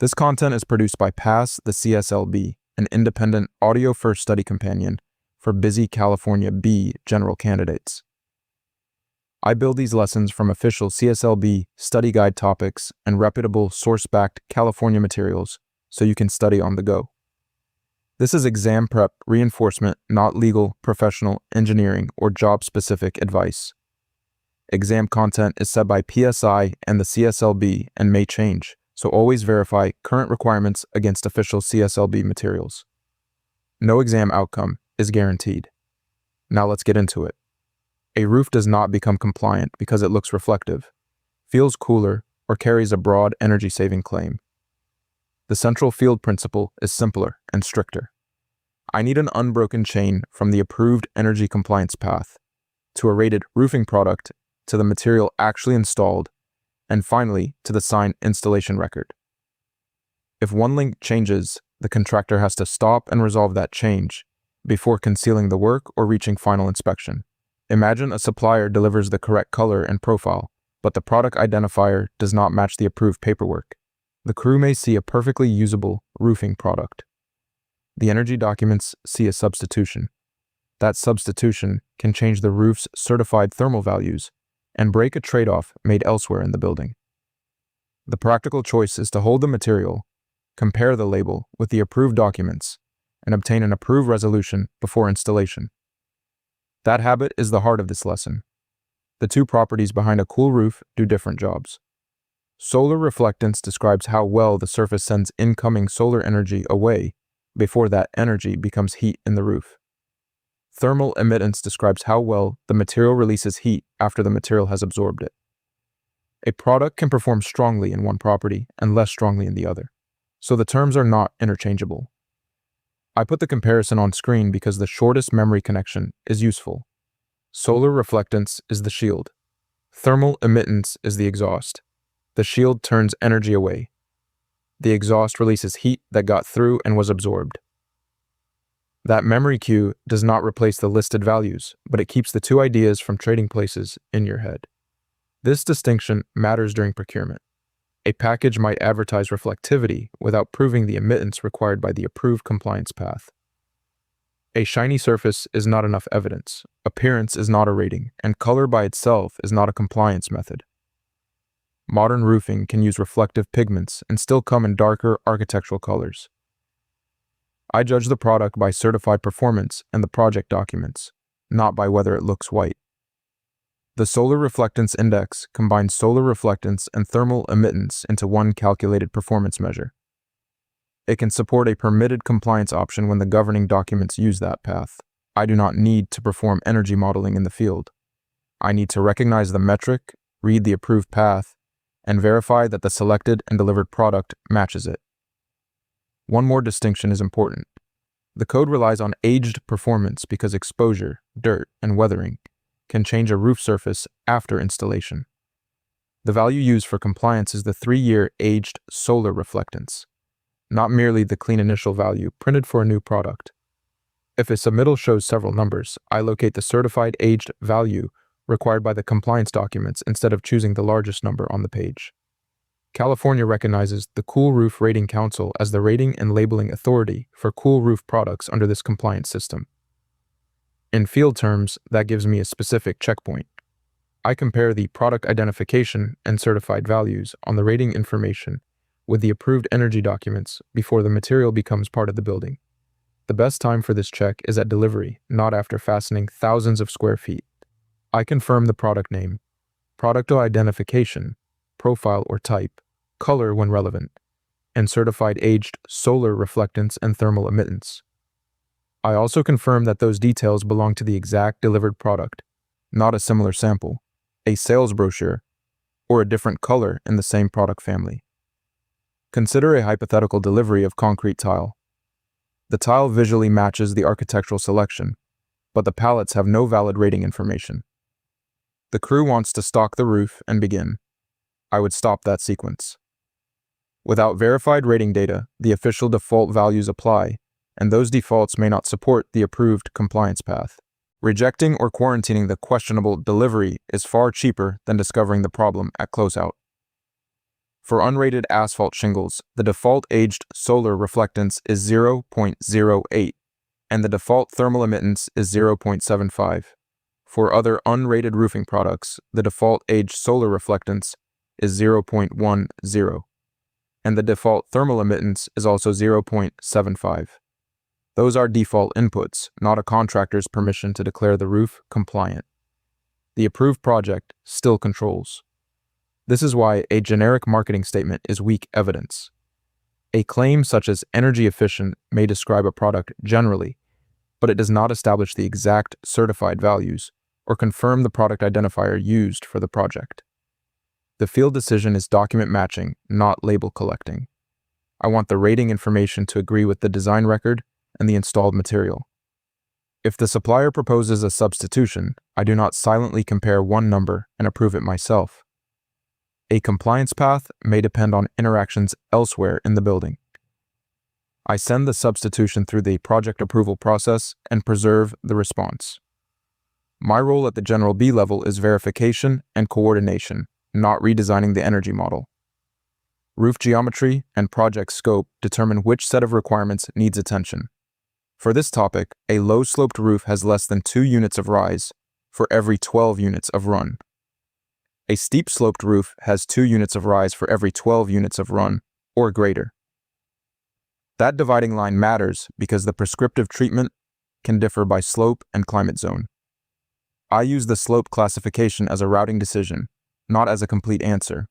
This content is produced by Pass the CSLB, an independent audio-first study companion for busy California B general candidates. I build these lessons from official CSLB study guide topics and reputable source-backed California materials so you can study on the go. This is exam prep reinforcement, not legal, professional, engineering, or job-specific advice. Exam content is set by PSI and the CSLB and may change, so always verify current requirements against official CSLB materials. No exam outcome is guaranteed. Now let's get into it. A roof does not become compliant because it looks reflective, feels cooler, or carries a broad energy-saving claim. The central field principle is simpler and stricter. I need an unbroken chain from the approved energy compliance path to a rated roofing product to the material actually installed, and finally to the signed installation record. If one link changes, the contractor has to stop and resolve that change before concealing the work or reaching final inspection. Imagine a supplier delivers the correct color and profile, but the product identifier does not match the approved paperwork. The crew may see a perfectly usable roofing product. The energy documents see a substitution. That substitution can change the roof's certified thermal values and break a trade-off made elsewhere in the building. The practical choice is to hold the material, compare the label with the approved documents, and obtain an approved resolution before installation. That habit is the heart of this lesson. The two properties behind a cool roof do different jobs. Solar reflectance describes how well the surface sends incoming solar energy away before that energy becomes heat in the roof. Thermal emittance describes how well the material releases heat after the material has absorbed it. A product can perform strongly in one property and less strongly in the other, so the terms are not interchangeable. I put the comparison on screen because the shortest memory connection is useful. Solar reflectance is the shield. Thermal emittance is the exhaust. The shield turns energy away. The exhaust releases heat that got through and was absorbed. That memory cue does not replace the listed values, but it keeps the two ideas from trading places in your head. This distinction matters during procurement. A package might advertise reflectivity without proving the emittance required by the approved compliance path. A shiny surface is not enough evidence, appearance is not a rating, and color by itself is not a compliance method. Modern roofing can use reflective pigments and still come in darker architectural colors. I judge the product by certified performance and the project documents, not by whether it looks white. The Solar Reflectance Index combines solar reflectance and thermal emittance into one calculated performance measure. It can support a permitted compliance option when the governing documents use that path. I do not need to perform energy modeling in the field. I need to recognize the metric, read the approved path, and verify that the selected and delivered product matches it. One more distinction is important. The code relies on aged performance because exposure, dirt, and weathering can change a roof surface after installation. The value used for compliance is the 3-year aged solar reflectance, not merely the clean initial value printed for a new product. If a submittal shows several numbers, I locate the certified aged value required by the compliance documents instead of choosing the largest number on the page. California recognizes the Cool Roof Rating Council as the rating and labeling authority for cool roof products under this compliance system. In field terms, that gives me a specific checkpoint. I compare the product identification and certified values on the rating information with the approved energy documents before the material becomes part of the building. The best time for this check is at delivery, not after fastening thousands of square feet. I confirm the product name, product identification, profile or type, color when relevant, and certified aged solar reflectance and thermal emittance. I also confirm that those details belong to the exact delivered product, not a similar sample, a sales brochure, or a different color in the same product family. Consider a hypothetical delivery of concrete tile. The tile visually matches the architectural selection, but the pallets have no valid rating information. The crew wants to stock the roof and begin. I would stop that sequence. Without verified rating data, the official default values apply, and those defaults may not support the approved compliance path. Rejecting or quarantining the questionable delivery is far cheaper than discovering the problem at closeout. For unrated asphalt shingles, the default aged solar reflectance is 0.08, and the default thermal emittance is 0.75. For other unrated roofing products, the default aged solar reflectance is 0.10, and the default thermal emittance is also 0.75. Those are default inputs, not a contractor's permission to declare the roof compliant. The approved project still controls. This is why a generic marketing statement is weak evidence. A claim such as energy efficient may describe a product generally, but it does not establish the exact certified values or confirm the product identifier used for the project. The field decision is document matching, not label collecting. I want the rating information to agree with the design record and the installed material. If the supplier proposes a substitution, I do not silently compare one number and approve it myself. A compliance path may depend on interactions elsewhere in the building. I send the substitution through the project approval process and preserve the response. My role at the General B level is verification and coordination, not redesigning the energy model. Roof geometry and project scope determine which set of requirements needs attention. For this topic, a low-sloped roof has less than 2 units of rise for every 12 units of run. A steep-sloped roof has 2 units of rise for every 12 units of run, or greater. That dividing line matters because the prescriptive treatment can differ by slope and climate zone. I use the slope classification as a routing decision, not as a complete answer.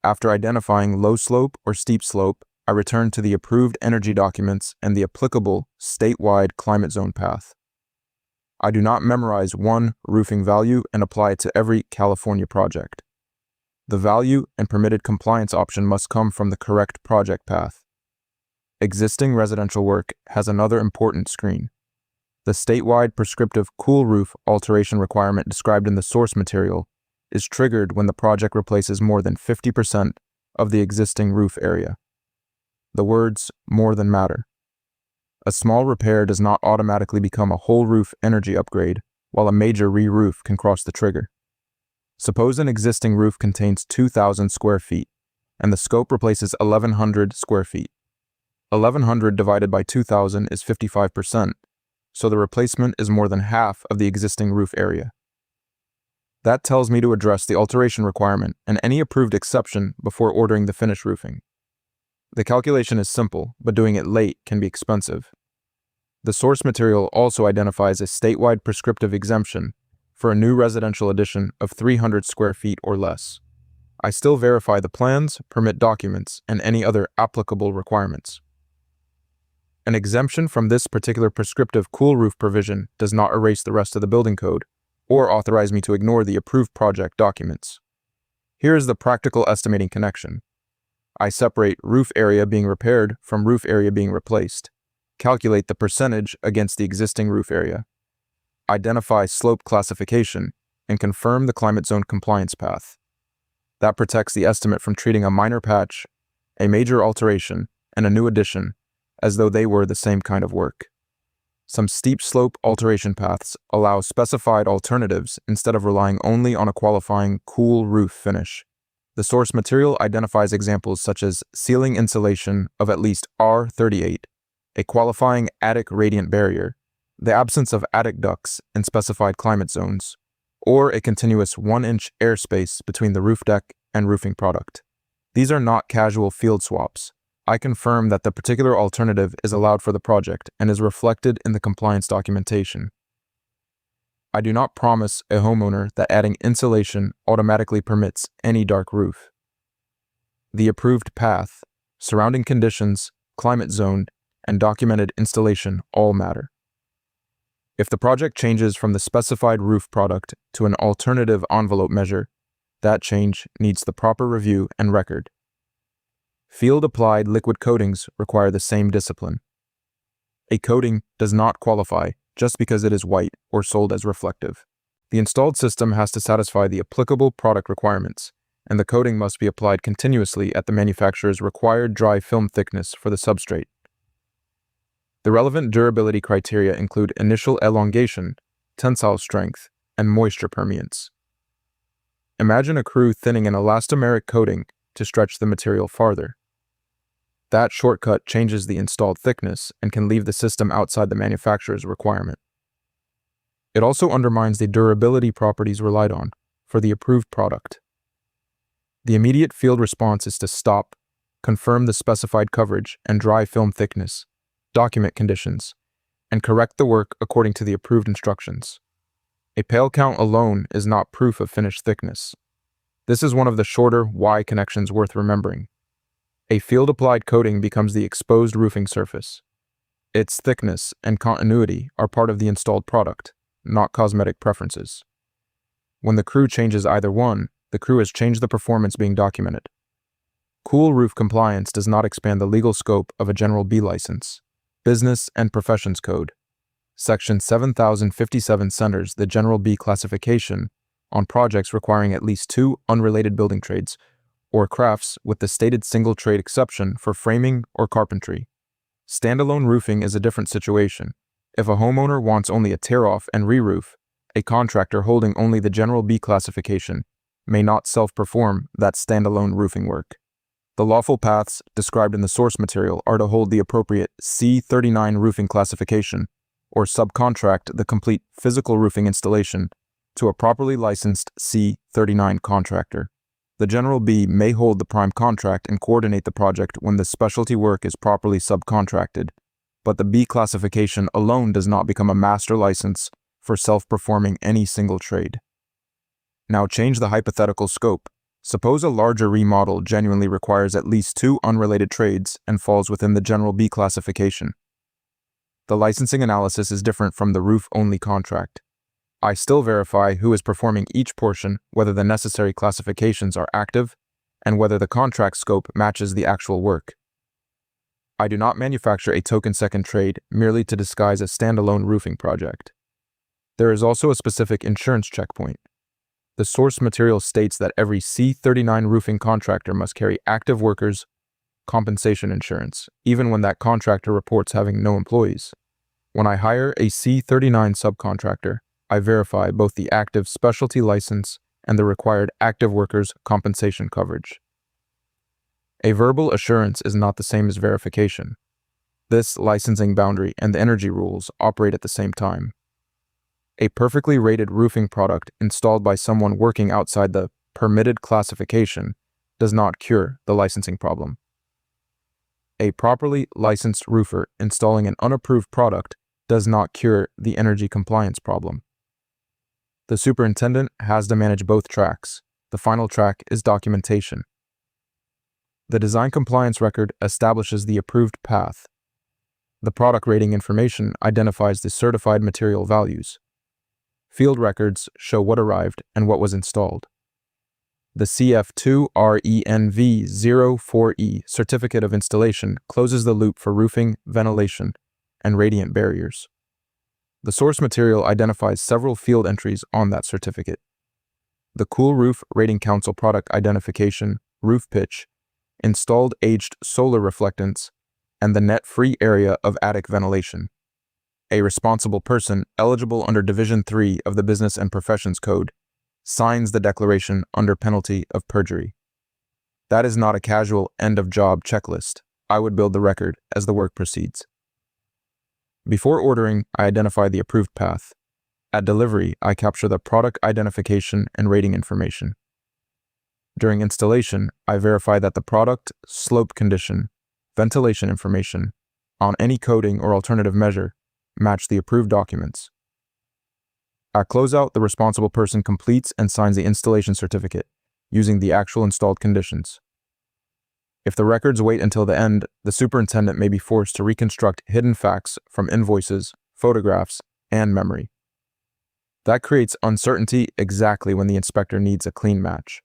After identifying low slope or steep slope, I return to the approved energy documents and the applicable statewide climate zone path. I do not memorize one roofing value and apply it to every California project. The value and permitted compliance option must come from the correct project path. Existing residential work has another important screen. The statewide prescriptive cool roof alteration requirement described in the source material is triggered when the project replaces more than 50% of the existing roof area. The words more than matter. A small repair does not automatically become a whole roof energy upgrade, while a major re-roof can cross the trigger. Suppose an existing roof contains 2,000 square feet, and the scope replaces 1,100 square feet. 1,100 divided by 2,000 is 55%, so the replacement is more than half of the existing roof area. That tells me to address the alteration requirement and any approved exception before ordering the finished roofing. The calculation is simple, but doing it late can be expensive. The source material also identifies a statewide prescriptive exemption for a new residential addition of 300 square feet or less. I still verify the plans, permit documents, and any other applicable requirements. An exemption from this particular prescriptive cool roof provision does not erase the rest of the building code or authorize me to ignore the approved project documents. Here is the practical estimating connection. I separate roof area being repaired from roof area being replaced, calculate the percentage against the existing roof area, identify slope classification, and confirm the climate zone compliance path. That protects the estimate from treating a minor patch, a major alteration, and a new addition as though they were the same kind of work. Some steep slope alteration paths allow specified alternatives instead of relying only on a qualifying cool roof finish. The source material identifies examples such as ceiling insulation of at least R38, a qualifying attic radiant barrier, the absence of attic ducts in specified climate zones, or a continuous 1-inch airspace between the roof deck and roofing product. These are not casual field swaps. I confirm that the particular alternative is allowed for the project and is reflected in the compliance documentation. I do not promise a homeowner that adding insulation automatically permits any dark roof. The approved path, surrounding conditions, climate zone, and documented installation all matter. If the project changes from the specified roof product to an alternative envelope measure, that change needs the proper review and record. Field-applied liquid coatings require the same discipline. A coating does not qualify just because it is white or sold as reflective. The installed system has to satisfy the applicable product requirements, and the coating must be applied continuously at the manufacturer's required dry film thickness for the substrate. The relevant durability criteria include initial elongation, tensile strength, and moisture permeance. Imagine a crew thinning an elastomeric coating to stretch the material farther. That shortcut changes the installed thickness and can leave the system outside the manufacturer's requirement. It also undermines the durability properties relied on for the approved product. The immediate field response is to stop, confirm the specified coverage and dry film thickness, document conditions, and correct the work according to the approved instructions. A pale count alone is not proof of finished thickness. This is one of the shorter why connections worth remembering. A field-applied coating becomes the exposed roofing surface. Its thickness and continuity are part of the installed product, not cosmetic preferences. When the crew changes either one, the crew has changed the performance being documented. Cool roof compliance does not expand the legal scope of a General B license. Business and Professions Code. Section 7057 centers the General B classification on projects requiring at least 2 unrelated building trades or crafts with the stated single trade exception for framing or carpentry. Standalone roofing is a different situation. If a homeowner wants only a tear-off and re-roof, a contractor holding only the General B classification may not self-perform that standalone roofing work. The lawful paths described in the source material are to hold the appropriate C39 roofing classification or subcontract the complete physical roofing installation to a properly licensed C39 contractor. The General B may hold the prime contract and coordinate the project when the specialty work is properly subcontracted, but the B classification alone does not become a master license for self-performing any single trade. Now change the hypothetical scope. Suppose a larger remodel genuinely requires at least 2 unrelated trades and falls within the General B classification. The licensing analysis is different from the roof-only contract. I still verify who is performing each portion, whether the necessary classifications are active, and whether the contract scope matches the actual work. I do not manufacture a token second trade merely to disguise a standalone roofing project. There is also a specific insurance checkpoint. The source material states that every C39 roofing contractor must carry active workers' compensation insurance, even when that contractor reports having no employees. When I hire a C39 subcontractor, I verify both the active specialty license and the required active workers' compensation coverage. A verbal assurance is not the same as verification. This licensing boundary and the energy rules operate at the same time. A perfectly rated roofing product installed by someone working outside the permitted classification does not cure the licensing problem. A properly licensed roofer installing an unapproved product does not cure the energy compliance problem. The superintendent has to manage both tracks. The final track is documentation. The design compliance record establishes the approved path. The product rating information identifies the certified material values. Field records show what arrived and what was installed. The CF2RENV04E Certificate of Installation closes the loop for roofing, ventilation, and radiant barriers. The source material identifies several field entries on that certificate. The Cool Roof Rating Council product identification, roof pitch, installed aged solar reflectance, and the net free area of attic ventilation. A responsible person eligible under Division 3 of the Business and Professions Code signs the declaration under penalty of perjury. That is not a casual end-of-job checklist. I would build the record as the work proceeds. Before ordering, I identify the approved path. At delivery, I capture the product identification and rating information. During installation, I verify that the product, slope condition, ventilation information, on any coating or alternative measure, match the approved documents. At closeout, the responsible person completes and signs the installation certificate, using the actual installed conditions. If the records wait until the end, the superintendent may be forced to reconstruct hidden facts from invoices, photographs, and memory. That creates uncertainty exactly when the inspector needs a clean match.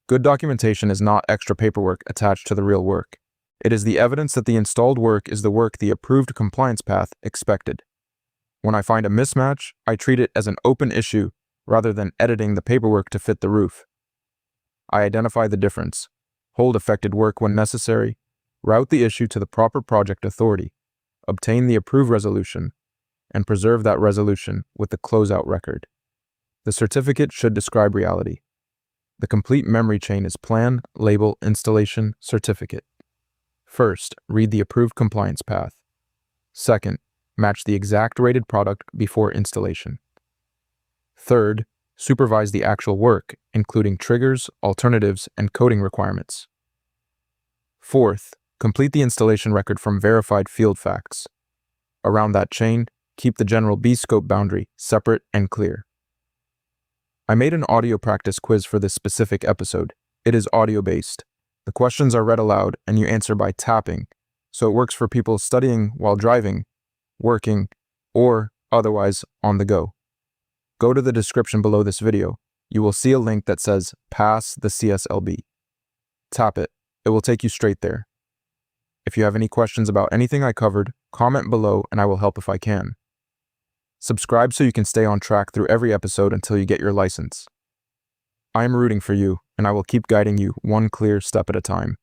Good documentation is not extra paperwork attached to the real work. It is the evidence that the installed work is the work the approved compliance path expected. When I find a mismatch, I treat it as an open issue rather than editing the paperwork to fit the roof. I identify the difference, hold affected work when necessary, route the issue to the proper project authority, obtain the approved resolution, and preserve that resolution with the closeout record. The certificate should describe reality. The complete memory chain is plan, label, installation, certificate. First, read the approved compliance path. Second, match the exact rated product before installation. Third, supervise the actual work, including triggers, alternatives, and coding requirements. Fourth, complete the installation record from verified field facts. Around that chain, keep the general B-scope boundary separate and clear. I made an audio practice quiz for this specific episode. It is audio-based. The questions are read aloud and you answer by tapping, so it works for people studying while driving, working, or otherwise on the go. Go to the description below this video. You will see a link that says Pass the CSLB. Tap it. It will take you straight there. If you have any questions about anything I covered, comment below and I will help if I can. Subscribe so you can stay on track through every episode until you get your license. I am rooting for you, and I will keep guiding you one clear step at a time.